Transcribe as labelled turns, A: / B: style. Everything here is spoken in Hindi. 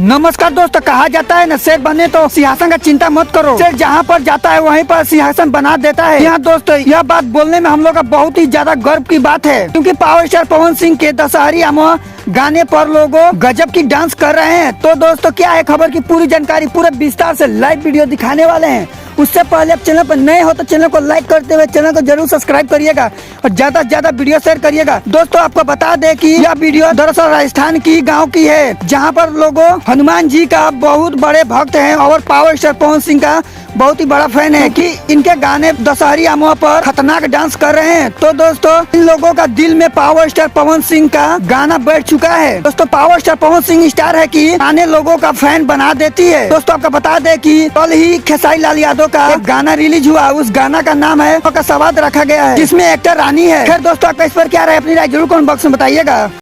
A: नमस्कार दोस्तों, कहा जाता है न, शेर बने तो सिंहासन का चिंता मत करो। शेर जहाँ पर जाता है वहीं पर सिंहासन बना देता है। यहाँ दोस्तों यह बात बोलने में हम लोग का बहुत ही ज्यादा गर्व की बात है, क्योंकि पावर स्टार पवन सिंह के दशहरी अमवा गाने पर लोगों गजब की डांस कर रहे हैं। तो दोस्तों क्या है खबर की पूरी जानकारी पूरे विस्तार से लाइव वीडियो दिखाने वाले हैं। उससे पहले आप चैनल पर नए हो तो चैनल को लाइक करते हुए चैनल को जरूर सब्सक्राइब करिएगा और ज्यादा से ज्यादा वीडियो शेयर करिएगा। दोस्तों आपको बता दें कि यह वीडियो दरअसल राजस्थान की गांव की है, जहां पर लोगों हनुमान जी का बहुत बड़े भक्त हैं और पावर स्टार पवन सिंह का बहुत ही बड़ा फैन है कि इनके गाने दशहरी अमवा पर खतरनाक डांस कर रहे हैं। तो दोस्तों इन लोगों का दिल में पावर स्टार पवन सिंह का गाना बैठ चुका है। दोस्तों power star Pawan Singh star है कि गाने लोगों का फैन बना देती है। दोस्तों आपको बता दें कि कल ही खेसारी लाल यादव का एक गाना रिलीज हुआ, उस गाना का नाम है का सवाद रखा गया है, जिसमें एक्टर रानी है। खैर दोस्तों आपका इस पर क्या राय, अपनी राय जरूर कमेंट बॉक्स में बताइएगा।